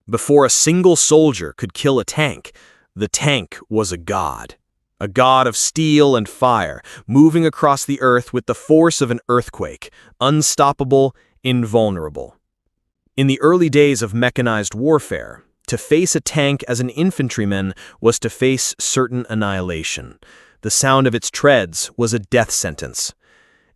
Before a single soldier could kill a tank, the tank was a god. A god of steel and fire, moving across the earth with the force of an earthquake, unstoppable, invulnerable. In the early days of mechanized warfare, to face a tank as an infantryman was to face certain annihilation. The sound of its treads was a death sentence.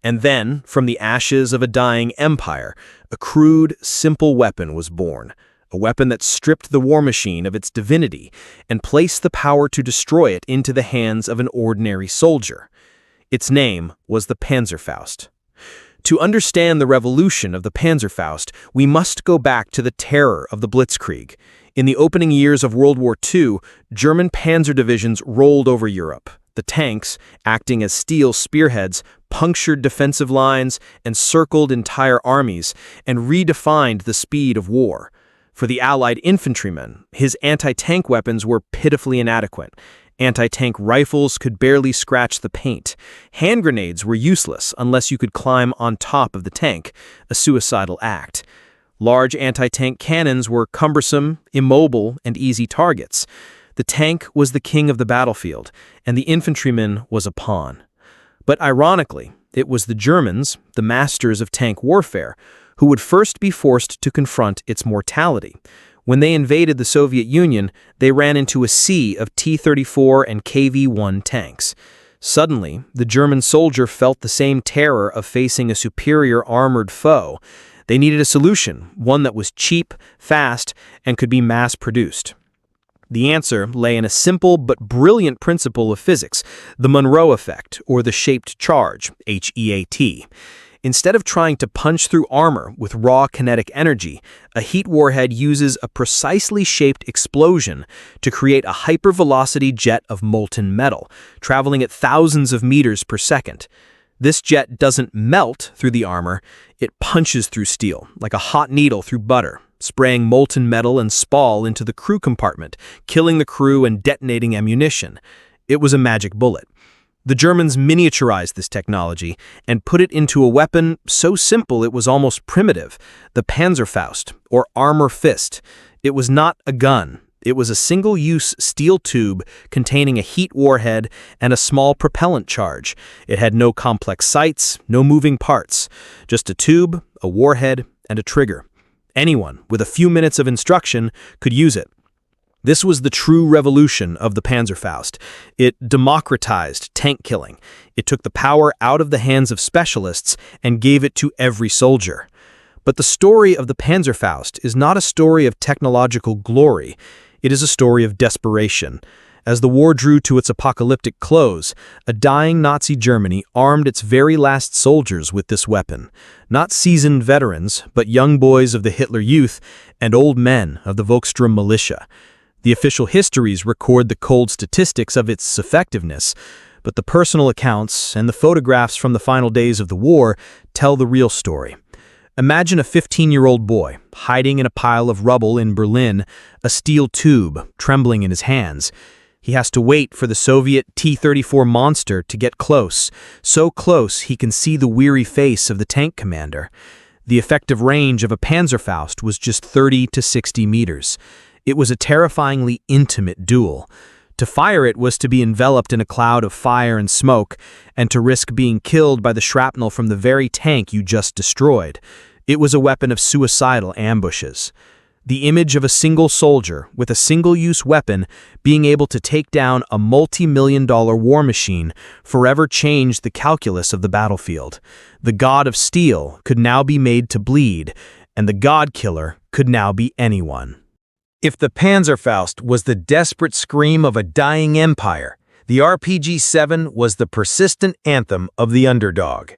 And then, from the ashes of a dying empire, a crude, simple weapon was born. A weapon that stripped the war machine of its divinity and placed the power to destroy it into the hands of an ordinary soldier. Its name was the Panzerfaust. To understand the revolution of the Panzerfaust, we must go back to the terror of the Blitzkrieg. In the opening years of World War II, German panzer divisions rolled over Europe. The tanks, acting as steel spearheads, punctured defensive lines, encircled entire armies, and redefined the speed of war. For the Allied infantryman, his anti-tank weapons were pitifully inadequate. Anti-tank rifles could barely scratch the paint. Hand grenades were useless unless you could climb on top of the tank, a suicidal act. Large anti-tank cannons were cumbersome, immobile, and easy targets. The tank was the king of the battlefield, and the infantryman was a pawn. But ironically, it was the Germans, the masters of tank warfare, who would first be forced to confront its mortality. When they invaded the Soviet Union, they ran into a sea of T-34 and KV-1 tanks. Suddenly, the German soldier felt the same terror of facing a superior armored foe. They needed a solution, one that was cheap, fast, and could be mass-produced. The answer lay in a simple but brilliant principle of physics, the Monroe effect, or the shaped charge, HEAT. Instead of trying to punch through armor with raw kinetic energy, a heat warhead uses a precisely shaped explosion to create a hypervelocity jet of molten metal, traveling at thousands of meters per second. This jet doesn't melt through the armor, it punches through steel, like a hot needle through butter, spraying molten metal and spall into the crew compartment, killing the crew and detonating ammunition. It was a magic bullet. The Germans miniaturized this technology and put it into a weapon so simple it was almost primitive, the Panzerfaust, or armor fist. It was not a gun. It was a single-use steel tube containing a heat warhead and a small propellant charge. It had no complex sights, no moving parts, just a tube, a warhead, and a trigger. Anyone with a few minutes of instruction could use it. This was the true revolution of the Panzerfaust. It democratized tank killing. It took the power out of the hands of specialists and gave it to every soldier. But the story of the Panzerfaust is not a story of technological glory. It is a story of desperation. As the war drew to its apocalyptic close, a dying Nazi Germany armed its very last soldiers with this weapon. Not seasoned veterans, but young boys of the Hitler Youth and old men of the Volkssturm militia. The official histories record the cold statistics of its effectiveness, but the personal accounts and the photographs from the final days of the war tell the real story. Imagine a 15-year-old boy hiding in a pile of rubble in Berlin, a steel tube trembling in his hands. He has to wait for the Soviet T-34 monster to get close, so close he can see the weary face of the tank commander. The effective range of a Panzerfaust was just 30 to 60 meters. It was a terrifyingly intimate duel. To fire it was to be enveloped in a cloud of fire and smoke, and to risk being killed by the shrapnel from the very tank you just destroyed. It was a weapon of suicidal ambushes. The image of a single soldier with a single-use weapon being able to take down a multi-million-dollar war machine forever changed the calculus of the battlefield. The god of steel could now be made to bleed, and the god killer could now be anyone. If the Panzerfaust was the desperate scream of a dying empire, the RPG-7 was the persistent anthem of the underdog.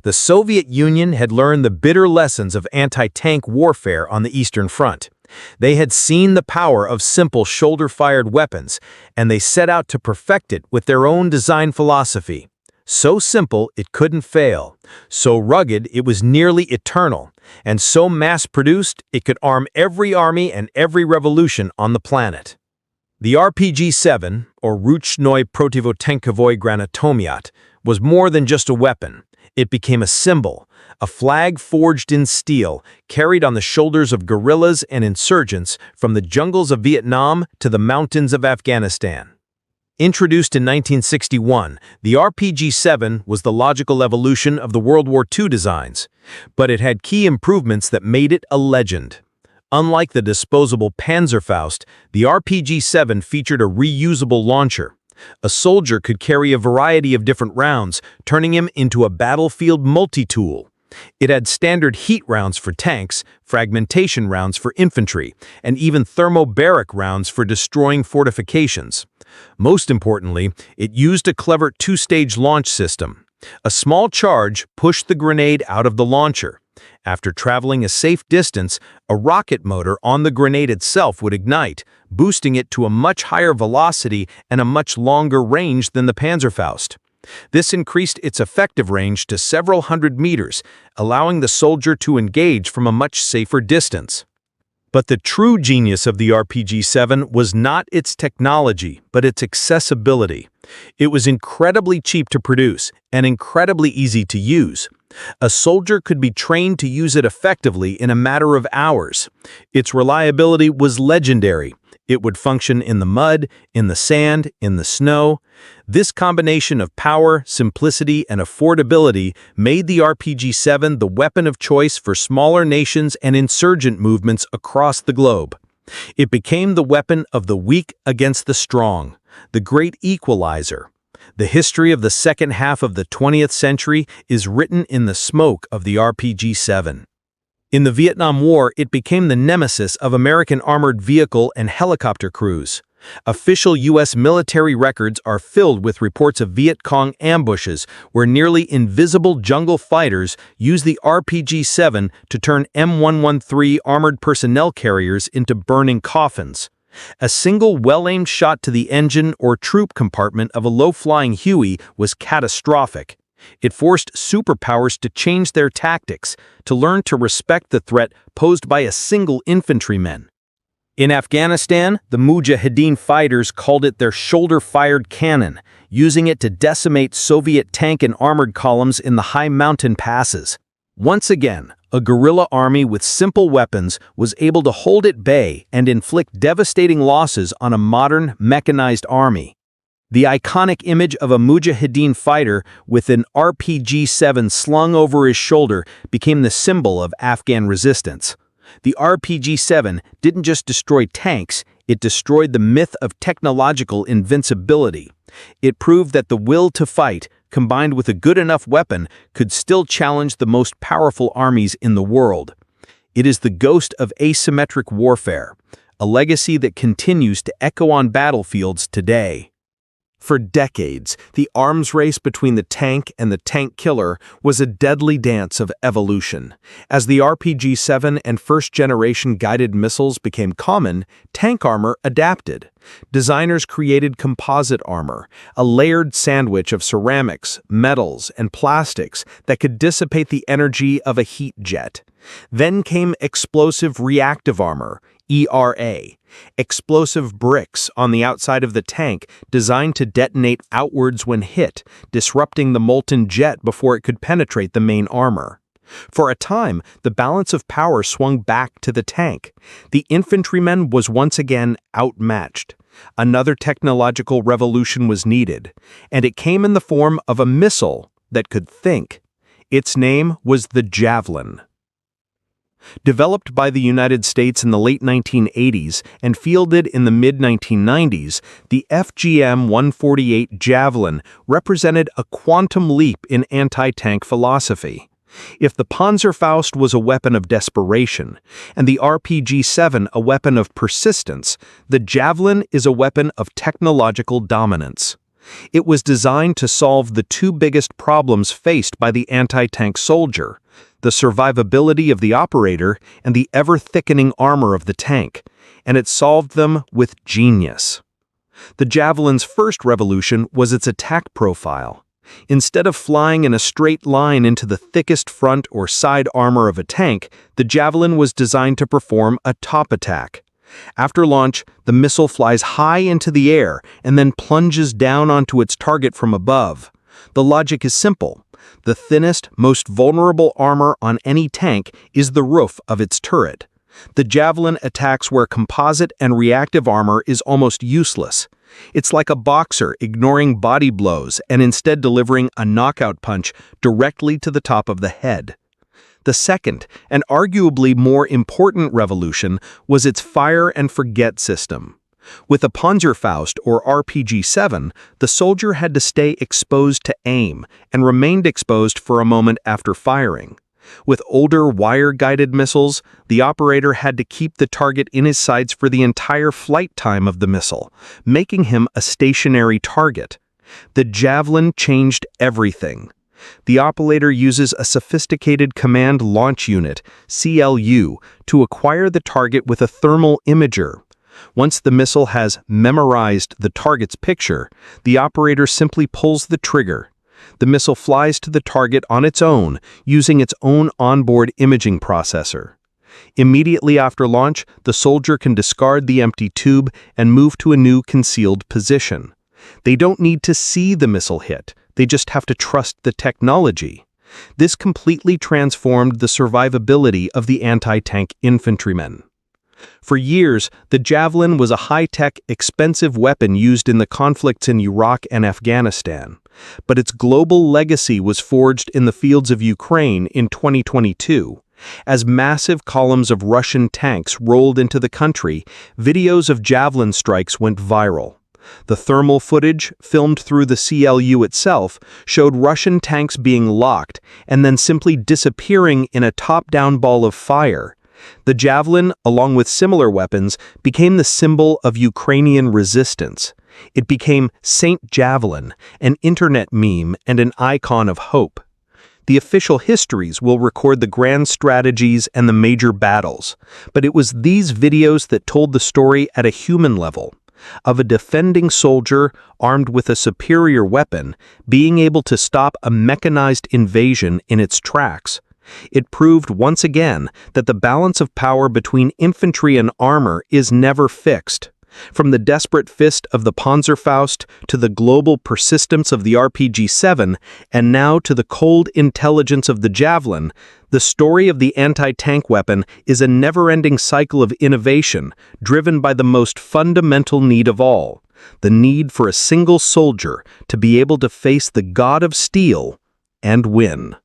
The Soviet Union had learned the bitter lessons of anti-tank warfare on the Eastern Front. They had seen the power of simple shoulder-fired weapons, and they set out to perfect it with their own design philosophy. So simple it couldn't fail, so rugged it was nearly eternal, and so mass-produced it could arm every army and every revolution on the planet. The RPG-7, or Ruchnoi Protivotankovoi Granatomiat, was more than just a weapon. It became a symbol, a flag forged in steel, carried on the shoulders of guerrillas and insurgents from the jungles of Vietnam to the mountains of Afghanistan. Introduced in 1961, the RPG-7 was the logical evolution of the World War II designs, but it had key improvements that made it a legend. Unlike the disposable Panzerfaust, the RPG-7 featured a reusable launcher. A soldier could carry a variety of different rounds, turning him into a battlefield multi-tool. It had standard heat rounds for tanks, fragmentation rounds for infantry, and even thermobaric rounds for destroying fortifications. Most importantly, it used a clever two-stage launch system. A small charge pushed the grenade out of the launcher. After traveling a safe distance, a rocket motor on the grenade itself would ignite, boosting it to a much higher velocity and a much longer range than the Panzerfaust. This increased its effective range to several hundred meters, allowing the soldier to engage from a much safer distance. But the true genius of the RPG-7 was not its technology, but its accessibility. It was incredibly cheap to produce and incredibly easy to use. A soldier could be trained to use it effectively in a matter of hours. Its reliability was legendary. It would function in the mud, in the sand, in the snow. This combination of power, simplicity, and affordability made the RPG-7 the weapon of choice for smaller nations and insurgent movements across the globe. It became the weapon of the weak against the strong, the great equalizer. The history of the second half of the 20th century is written in the smoke of the RPG-7. In the Vietnam War, it became the nemesis of American armored vehicle and helicopter crews. Official U.S. military records are filled with reports of Viet Cong ambushes where nearly invisible jungle fighters used the RPG-7 to turn M113 armored personnel carriers into burning coffins. A single well-aimed shot to the engine or troop compartment of a low-flying Huey was catastrophic. It forced superpowers to change their tactics, to learn to respect the threat posed by a single infantryman. In Afghanistan, the Mujahideen fighters called it their shoulder-fired cannon, using it to decimate Soviet tank and armored columns in the high mountain passes. Once again, a guerrilla army with simple weapons was able to hold at bay and inflict devastating losses on a modern, mechanized army. The iconic image of a Mujahideen fighter with an RPG-7 slung over his shoulder became the symbol of Afghan resistance. The RPG-7 didn't just destroy tanks, it destroyed the myth of technological invincibility. It proved that the will to fight, combined with a good enough weapon, could still challenge the most powerful armies in the world. It is the ghost of asymmetric warfare, a legacy that continues to echo on battlefields today. For decades, the arms race between the tank and the tank killer was a deadly dance of evolution. As the RPG-7 and first-generation guided missiles became common, tank armor adapted. Designers created composite armor, a layered sandwich of ceramics, metals, and plastics that could dissipate the energy of a heat jet. Then came explosive reactive armor, ERA, explosive bricks on the outside of the tank designed to detonate outwards when hit, disrupting the molten jet before it could penetrate the main armor. For a time, the balance of power swung back to the tank. The infantryman was once again outmatched. Another technological revolution was needed, and it came in the form of a missile that could think. Its name was the Javelin. Developed by the United States in the late 1980s and fielded in the mid-1990s, the FGM-148 Javelin represented a quantum leap in anti-tank philosophy. If the Panzerfaust was a weapon of desperation, and the RPG-7 a weapon of persistence, the Javelin is a weapon of technological dominance. It was designed to solve the two biggest problems faced by the anti-tank soldier: the survivability of the operator and the ever-thickening armor of the tank, and it solved them with genius. The Javelin's first revolution was its attack profile. Instead of flying in a straight line into the thickest front or side armor of a tank, the Javelin was designed to perform a top attack. After launch, the missile flies high into the air and then plunges down onto its target from above. The logic is simple. The thinnest, most vulnerable armor on any tank is the roof of its turret. The Javelin attacks where composite and reactive armor is almost useless. It's like a boxer ignoring body blows and instead delivering a knockout punch directly to the top of the head. The second, and arguably more important revolution, was its fire-and-forget system. With a Panzerfaust or RPG-7, the soldier had to stay exposed to aim and remained exposed for a moment after firing. With older wire-guided missiles, the operator had to keep the target in his sights for the entire flight time of the missile, making him a stationary target. The Javelin changed everything. The operator uses a sophisticated command launch unit, CLU, to acquire the target with a thermal imager. Once the missile has memorized the target's picture, the operator simply pulls the trigger. The missile flies to the target on its own, using its own onboard imaging processor. Immediately after launch, the soldier can discard the empty tube and move to a new concealed position. They don't need to see the missile hit, they just have to trust the technology. This completely transformed the survivability of the anti-tank infantrymen. For years, the Javelin was a high-tech, expensive weapon used in the conflicts in Iraq and Afghanistan. But its global legacy was forged in the fields of Ukraine in 2022. As massive columns of Russian tanks rolled into the country, videos of Javelin strikes went viral. The thermal footage, filmed through the CLU itself, showed Russian tanks being locked and then simply disappearing in a top-down ball of fire. The Javelin, along with similar weapons, became the symbol of Ukrainian resistance. It became Saint Javelin, an internet meme and an icon of hope. The official histories will record the grand strategies and the major battles, but it was these videos that told the story at a human level, of a defending soldier armed with a superior weapon being able to stop a mechanized invasion in its tracks. It proved once again that the balance of power between infantry and armor is never fixed. From the desperate fist of the Panzerfaust to the global persistence of the RPG-7, and now to the cold intelligence of the Javelin, the story of the anti-tank weapon is a never-ending cycle of innovation driven by the most fundamental need of all, the need for a single soldier to be able to face the god of steel and win.